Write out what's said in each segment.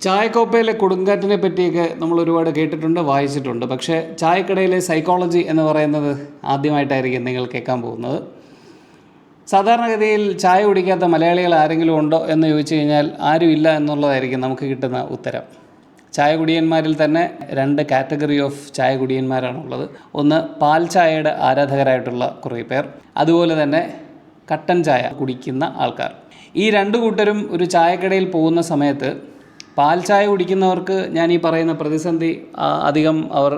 ചായക്കോപ്പയിലെ കൊടുങ്കാറ്റിനെ പറ്റിയൊക്കെ നമ്മൾ ഒരുപാട് കേട്ടിട്ടുണ്ട്, വായിച്ചിട്ടുണ്ട്. പക്ഷേ ചായക്കടയിലെ സൈക്കോളജി എന്ന് പറയുന്നത് ആദ്യമായിട്ടായിരിക്കും നിങ്ങൾ കേൾക്കാൻ പോകുന്നത്. സാധാരണഗതിയിൽ ചായ കുടിക്കാത്ത മലയാളികൾ ആരെങ്കിലും ഉണ്ടോ എന്ന് ചോദിച്ചു കഴിഞ്ഞാൽ ആരുമില്ല എന്നുള്ളതായിരിക്കും നമുക്ക് കിട്ടുന്ന ഉത്തരം. ചായ കുടിയന്മാരിൽ തന്നെ രണ്ട് കാറ്റഗറി ഓഫ് ചായ കുടിയന്മാരാണുള്ളത്. ഒന്ന് പാൽ ചായയുടെ ആരാധകരായിട്ടുള്ള കുറേ പേർ, അതുപോലെ തന്നെ കട്ടൻ ചായ കുടിക്കുന്ന ആൾക്കാർ. ഈ രണ്ട് കൂട്ടരും ഒരു ചായക്കടയിൽ പോകുന്ന സമയത്ത് പാൽ ചായ കുടിക്കുന്നവർക്ക് ഞാൻ ഈ പറയുന്ന പ്രതിസന്ധി അധികം അവർ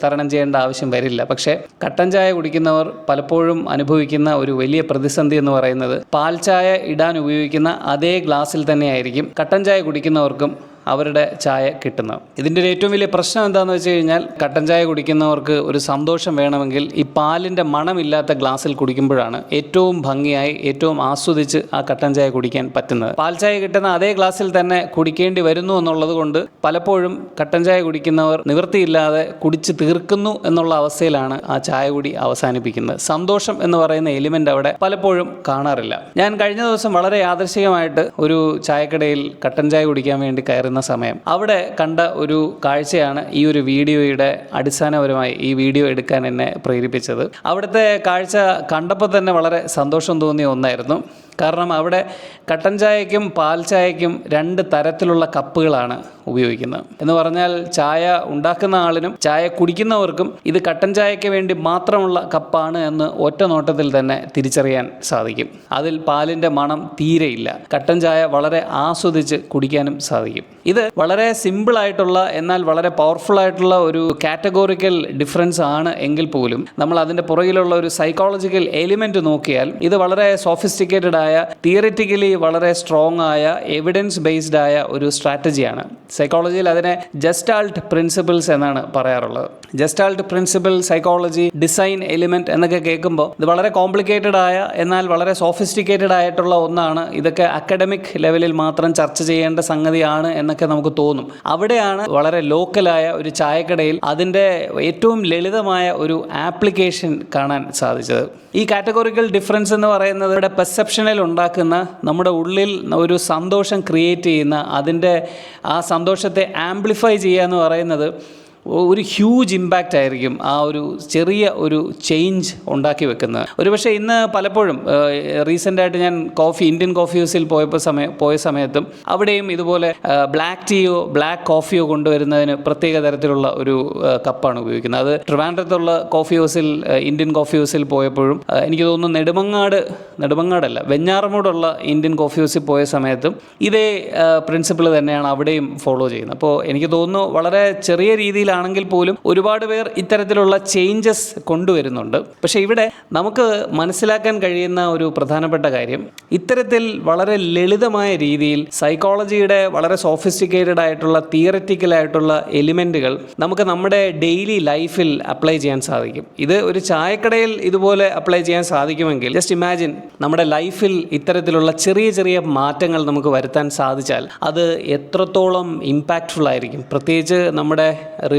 തരണം ചെയ്യേണ്ട ആവശ്യം വരില്ല. പക്ഷേ കട്ടൻ ചായ കുടിക്കുന്നവർ പലപ്പോഴും അനുഭവിക്കുന്ന ഒരു വലിയ പ്രതിസന്ധി എന്ന് പറയുന്നത് പാൽ ചായ ഇടാൻ ഉപയോഗിക്കുന്ന അതേ ഗ്ലാസ്സിൽ തന്നെയായിരിക്കും കട്ടൻ ചായ കുടിക്കുന്നവർക്കും അവരുടെ ചായ കിട്ടുന്നത്. ഇതിൻ്റെ ഒരു ഏറ്റവും വലിയ പ്രശ്നം എന്താണെന്ന് വെച്ച് കഴിഞ്ഞാൽ, കട്ടൻ ചായ കുടിക്കുന്നവർക്ക് ഒരു സന്തോഷം വേണമെങ്കിൽ ഈ പാലിൻ്റെ മണമില്ലാത്ത ഗ്ലാസ്സിൽ കുടിക്കുമ്പോഴാണ് ഏറ്റവും ഭംഗിയായി ഏറ്റവും ആസ്വദിച്ച് ആ കട്ടൻ ചായ കുടിക്കാൻ പറ്റുന്നത്. പാൽ ചായ കിട്ടുന്ന അതേ ഗ്ലാസ്സിൽ തന്നെ കുടിക്കേണ്ടി വരുന്നു എന്നുള്ളത് കൊണ്ട് പലപ്പോഴും കട്ടൻ ചായ കുടിക്കുന്നവർ നിവൃത്തിയില്ലാതെ കുടിച്ച് തീർക്കുന്നു എന്നുള്ള അവസ്ഥയിലാണ് ആ ചായ കുടി അവസാനിപ്പിക്കുന്നത്. സന്തോഷം എന്ന് പറയുന്ന എലിമെൻ്റ് അവിടെ പലപ്പോഴും കാണാറില്ല. ഞാൻ കഴിഞ്ഞ ദിവസം വളരെ യാദൃശ്ചികമായിട്ട് ഒരു ചായക്കടയിൽ കട്ടൻ ചായ കുടിക്കാൻ വേണ്ടി കയറുന്ന സമയം അവിടെ കണ്ട ഒരു കാഴ്ചയാണ് ഈ ഒരു വീഡിയോയുടെ അടിസ്ഥാനപരമായി ഈ വീഡിയോ എടുക്കാൻ എന്നെ പ്രേരിപ്പിച്ചത്. അവിടുത്തെ കാഴ്ച കണ്ടപ്പോൾ തന്നെ വളരെ സന്തോഷം തോന്നിയ ഒന്നായിരുന്നു. കാരണം അവിടെ കട്ടൻ ചായയ്ക്കും പാൽ ചായയ്ക്കും രണ്ട് തരത്തിലുള്ള കപ്പുകളാണ് ഉപയോഗിക്കുന്നത്. എന്ന് പറഞ്ഞാൽ ചായ ഉണ്ടാക്കുന്ന ആളിനും ചായ കുടിക്കുന്നവർക്കും ഇത് കട്ടൻ ചായയ്ക്ക് വേണ്ടി മാത്രമുള്ള കപ്പാണ് എന്ന് ഒറ്റ നോട്ടത്തിൽ തന്നെ തിരിച്ചറിയാൻ സാധിക്കും. അതിൽ പാലിൻ്റെ മണം തീരെയില്ല. കട്ടൻ ചായ വളരെ ആസ്വദിച്ച് കുടിക്കാനും സാധിക്കും. ഇത് വളരെ സിമ്പിളായിട്ടുള്ള എന്നാൽ വളരെ പവർഫുൾ ആയിട്ടുള്ള ഒരു കാറ്റഗോറിക്കൽ ഡിഫറൻസ് ആണ് എങ്കിൽ പോലും നമ്മൾ അതിൻ്റെ പുറകിലുള്ള ഒരു സൈക്കോളജിക്കൽ എലിമെൻറ്റ് നോക്കിയാൽ ഇത് വളരെ സോഫിസ്റ്റിക്കേറ്റഡ് ആയ, തിയറിറ്റിക്കലി വളരെ സ്ട്രോങ് ആയ, എവിഡൻസ് ബേസ്ഡ് ആയ ഒരു സ്ട്രാറ്റജിയാണ്. സൈക്കോളജിയിൽ അതിനെ ജസ്റ്റാൾട്ട് പ്രിൻസിപ്പിൾസ് എന്നാണ് പറയാറുള്ളത്. Gestalt principle, psychology, design element എന്നൊക്കെ കേൾക്കുമ്പോൾ ഇത് വളരെ കോംപ്ലിക്കേറ്റഡ് ആയ എന്നാൽ വളരെ സോഫിസ്റ്റിക്കേറ്റഡ് ആയിട്ടുള്ള ഒന്നാണ്. ഇതൊക്കെ അക്കാഡമിക് ലെവലിൽ മാത്രം ചർച്ച ചെയ്യേണ്ട സംഗതിയാണ് എന്നൊക്കെ നമുക്ക് തോന്നും. അവിടെയാണ് വളരെ ലോക്കലായ ഒരു ചായക്കടയിൽ അതിൻ്റെ ഏറ്റവും ലളിതമായ ഒരു ആപ്ലിക്കേഷൻ കാണാൻ സാധിച്ചത്. ഈ കാറ്റഗോറിക്കൽ ഡിഫറൻസ് എന്ന് പറയുന്നത് ഇവിടെ പെർസെപ്ഷനിൽ ഉണ്ടാക്കുന്ന, നമ്മുടെ ഉള്ളിൽ ഒരു സന്തോഷം ക്രിയേറ്റ് ചെയ്യുന്ന, അതിൻ്റെ ആ സന്തോഷത്തെ ആംപ്ലിഫൈ ചെയ്യുക എന്ന് പറയുന്നത് ഒരു ഹ്യൂജ് ഇമ്പാക്റ്റ് ആയിരിക്കും ആ ഒരു ചെറിയ ഒരു ചേഞ്ച് ഉണ്ടാക്കി വെക്കുന്നത്. ഒരുപക്ഷെ ഇന്ന് പലപ്പോഴും റീസെൻ്റായിട്ട് ഞാൻ ഇന്ത്യൻ കോഫി ഹൗസിൽ പോയ സമയത്തും അവിടെയും ഇതുപോലെ ബ്ലാക്ക് ടീയോ ബ്ലാക്ക് കോഫിയോ കൊണ്ടുവരുന്നതിന് പ്രത്യേക തരത്തിലുള്ള ഒരു കപ്പാണ് ഉപയോഗിക്കുന്നത്. അത് ട്രിവാൻഡ്രത്തുള്ള കോഫി ഹൗസിൽ, ഇന്ത്യൻ കോഫി ഹൗസിൽ പോയപ്പോഴും എനിക്ക് തോന്നുന്നു നെടുമങ്ങാടല്ല വെഞ്ഞാറമൂടുള്ള ഇന്ത്യൻ കോഫി ഹൗസിൽ പോയ സമയത്തും ഇതേ പ്രിൻസിപ്പിൾ തന്നെയാണ് അവിടെയും ഫോളോ ചെയ്യുന്നത്. അപ്പോൾ എനിക്ക് തോന്നുന്നു വളരെ ചെറിയ രീതിയിൽ ആണെങ്കിൽ പോലും ഒരുപാട് പേർ ഇത്തരത്തിലുള്ള ചേഞ്ചസ് കൊണ്ടുവരുന്നുണ്ട്. പക്ഷേ ഇവിടെ നമുക്ക് മനസ്സിലാക്കാൻ കഴിയുന്ന ഒരു പ്രധാനപ്പെട്ട കാര്യം, ഇത്തരത്തിൽ വളരെ ലളിതമായ രീതിയിൽ സൈക്കോളജിയുടെ വളരെ സോഫിസ്റ്റിക്കേറ്റഡ് ആയിട്ടുള്ള, തിയററ്റിക്കലായിട്ടുള്ള എലിമെൻറ്റുകൾ നമുക്ക് നമ്മുടെ ഡെയിലി ലൈഫിൽ അപ്ലൈ ചെയ്യാൻ സാധിക്കും. ഇത് ഒരു ചായക്കടയിൽ ഇതുപോലെ അപ്ലൈ ചെയ്യാൻ സാധിക്കുമെങ്കിൽ ജസ്റ്റ് ഇമാജിൻ, നമ്മുടെ ലൈഫിൽ ഇത്തരത്തിലുള്ള ചെറിയ ചെറിയ മാറ്റങ്ങൾ നമുക്ക് വരുത്താൻ സാധിച്ചാൽ അത് എത്രത്തോളം ഇമ്പാക്റ്റ്ഫുൾ ആയിരിക്കും. പ്രത്യേകിച്ച് നമ്മുടെ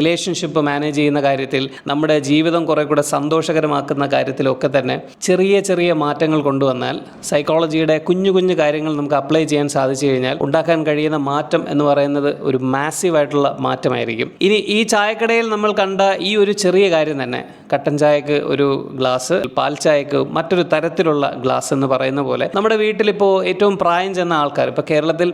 റിലേഷൻഷിപ്പ് മാനേജ് ചെയ്യുന്ന കാര്യത്തിൽ, നമ്മുടെ ജീവിതം കുറെ കൂടെ സന്തോഷകരമാക്കുന്ന കാര്യത്തിലൊക്കെ തന്നെ ചെറിയ ചെറിയ മാറ്റങ്ങൾ കൊണ്ടുവന്നാൽ, സൈക്കോളജിയുടെ കുഞ്ഞു കുഞ്ഞു കാര്യങ്ങൾ നമുക്ക് അപ്ലൈ ചെയ്യാൻ സാധിച്ചു കഴിഞ്ഞാൽ ഉണ്ടാക്കാൻ കഴിയുന്ന മാറ്റം എന്ന് പറയുന്നത് ഒരു മാസീവായിട്ടുള്ള മാറ്റമായിരിക്കും. ഇനി ഈ ചായക്കടയിൽ നമ്മൾ കണ്ട ഈ ഒരു ചെറിയ കാര്യം തന്നെ, കട്ടൻ ചായക്ക് ഒരു ഗ്ലാസ്, പാൽ ചായക്ക് മറ്റൊരു തരത്തിലുള്ള ഗ്ലാസ് എന്ന് പറയുന്ന പോലെ, നമ്മുടെ വീട്ടിലിപ്പോൾ ഏറ്റവും പ്രായം ചെന്ന ആൾക്കാർ, ഇപ്പോൾ കേരളത്തിൽ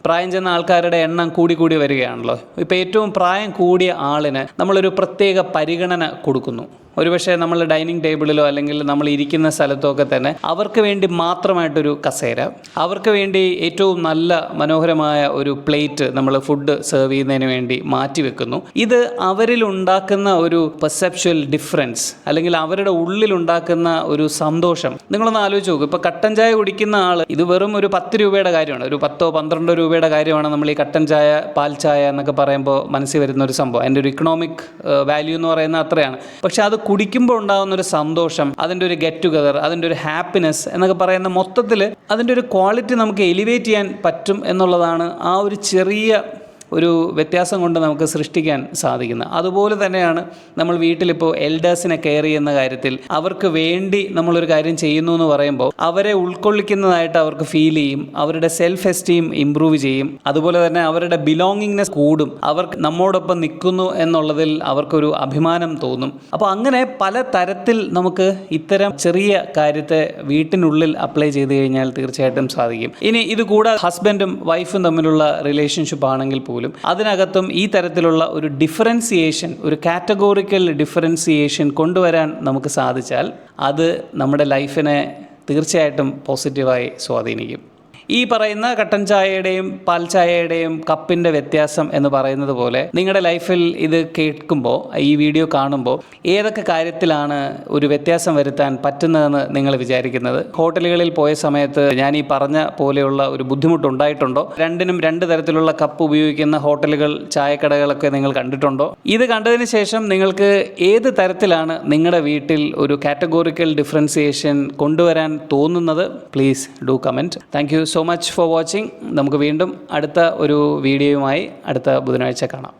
പ്രായം ചെന്ന ആൾക്കാരുടെ എണ്ണം കൂടി വരികയാണല്ലോ. ഇപ്പോൾ ഏറ്റവും പ്രായം കൂടിയ ആളിന് നമ്മളൊരു പ്രത്യേക പരിഗണന കൊടുക്കുന്നു. ഒരുപക്ഷെ നമ്മൾ ഡൈനിങ് ടേബിളിലോ അല്ലെങ്കിൽ നമ്മൾ ഇരിക്കുന്ന സ്ഥലത്തോ ഒക്കെ തന്നെ അവർക്ക് വേണ്ടി മാത്രമായിട്ടൊരു കസേര, അവർക്ക് വേണ്ടി ഏറ്റവും നല്ല മനോഹരമായ ഒരു പ്ലേറ്റ് നമ്മൾ ഫുഡ് സെർവ് ചെയ്യുന്നതിന് വേണ്ടി മാറ്റി വെക്കുന്നു. ഇത് അവരിലുണ്ടാക്കുന്ന ഒരു പെർസെപ്ച്വൽ ഡിഫറൻസ്, അല്ലെങ്കിൽ അവരുടെ ഉള്ളിലുണ്ടാക്കുന്ന ഒരു സന്തോഷം നിങ്ങളൊന്ന് ആലോചിച്ച് നോക്കും. ഇപ്പോൾ കട്ടൻ ചായ കുടിക്കുന്ന ആൾ, ഇത് വെറും ഒരു 10 രൂപയുടെ കാര്യമാണ്, ഒരു 10-12 രൂപയുടെ കാര്യമാണ് നമ്മൾ ഈ കട്ടൻ ചായ, പാൽ ചായ എന്നൊക്കെ പറയുമ്പോൾ മനസ്സിൽ വരുന്ന ഒരു സംഭവം. അതിൻ്റെ ഒരു ഇക്കണോമിക് വാല്യൂ എന്ന് പറയുന്നത് അത്രയാണ്. പക്ഷെ അത് കുടിക്കുമ്പോൾ ഉണ്ടാകുന്നൊരു സന്തോഷം, അതിൻ്റെ ഒരു ഗെറ്റ് ടുഗദർ, അതിൻ്റെ ഒരു ഹാപ്പിനെസ് എന്നൊക്കെ പറയുന്ന മൊത്തത്തിൽ അതിൻ്റെ ഒരു ക്വാളിറ്റി നമുക്ക് എലിവേറ്റ് ചെയ്യാൻ പറ്റും എന്നുള്ളതാണ് ആ ഒരു ചെറിയ ഒരു വ്യത്യാസം കൊണ്ട് നമുക്ക് സൃഷ്ടിക്കാൻ സാധിക്കുന്നത്. അതുപോലെ തന്നെയാണ് നമ്മൾ വീട്ടിലിപ്പോൾ എൽഡേഴ്സിനെ കെയർ ചെയ്യുന്ന കാര്യത്തിൽ അവർക്ക് വേണ്ടി നമ്മളൊരു കാര്യം ചെയ്യുന്നു എന്ന് പറയുമ്പോൾ അവരെ ഉൾക്കൊള്ളിക്കുന്നതായിട്ട് അവർക്ക് ഫീൽ ചെയ്യും, അവരുടെ സെൽഫ് എസ്റ്റീം ഇമ്പ്രൂവ് ചെയ്യും, അതുപോലെ തന്നെ അവരുടെ ബിലോങ്ങിങ്നെസ് കൂടും, അവർ നമ്മോടൊപ്പം നിൽക്കുന്നു എന്നുള്ളതിൽ അവർക്കൊരു അഭിമാനം തോന്നും. അപ്പോൾ അങ്ങനെ പല തരത്തിൽ നമുക്ക് ഇത്തരം ചെറിയ കാര്യത്തെ വീട്ടിനുള്ളിൽ അപ്ലൈ ചെയ്ത് കഴിഞ്ഞാൽ തീർച്ചയായിട്ടും സാധിക്കും. ഇനി ഇത് കൂടാതെ ഹസ്ബൻഡും വൈഫും തമ്മിലുള്ള റിലേഷൻഷിപ്പ് ആണെങ്കിൽ പോലും അതിനകത്തും ഈ തരത്തിലുള്ള ഒരു ഡിഫറൻസിയേഷൻ, ഒരു കാറ്റഗോറിക്കൽ ഡിഫറൻസിയേഷൻ കൊണ്ടുവരാൻ നമുക്ക് സാധിച്ചാൽ അത് നമ്മുടെ ലൈഫിനെ തീർച്ചയായിട്ടും പോസിറ്റീവായി സ്വാധീനിക്കും. ഈ പറയുന്ന കട്ടൻ ചായയുടെയും പാൽ ചായയുടെയും കപ്പിൻ്റെ വ്യത്യാസം എന്ന് പറയുന്നത് പോലെ നിങ്ങളുടെ ലൈഫിൽ ഇത് കേൾക്കുമ്പോൾ, ഈ വീഡിയോ കാണുമ്പോൾ ഏതൊക്കെ കാര്യത്തിലാണ് ഒരു വ്യത്യാസം വരുത്താൻ പറ്റുന്നതെന്ന് നിങ്ങൾ വിചാരിക്കുന്നത്? ഹോട്ടലുകളിൽ പോയ സമയത്ത് ഞാൻ ഈ പറഞ്ഞ പോലെയുള്ള ഒരു ബുദ്ധിമുട്ടുണ്ടായിട്ടുണ്ടോ? രണ്ടിനും രണ്ട് തരത്തിലുള്ള കപ്പ് ഉപയോഗിക്കുന്ന ഹോട്ടലുകൾ, ചായക്കടകളൊക്കെ നിങ്ങൾ കണ്ടിട്ടുണ്ടോ? ഇത് കണ്ടതിന് ശേഷം നിങ്ങൾക്ക് ഏത് തരത്തിലാണ് നിങ്ങളുടെ വീട്ടിൽ ഒരു കാറ്റഗോറിക്കൽ ഡിഫറൻസിയേഷൻ കൊണ്ടുവരാൻ തോന്നുന്നത്? Please do comment. Thank you so much for watching. നമുക്ക് വീണ്ടും അടുത്ത ഒരു വീഡിയോയുമായി അടുത്ത ബുധനാഴ്ച കാണാം.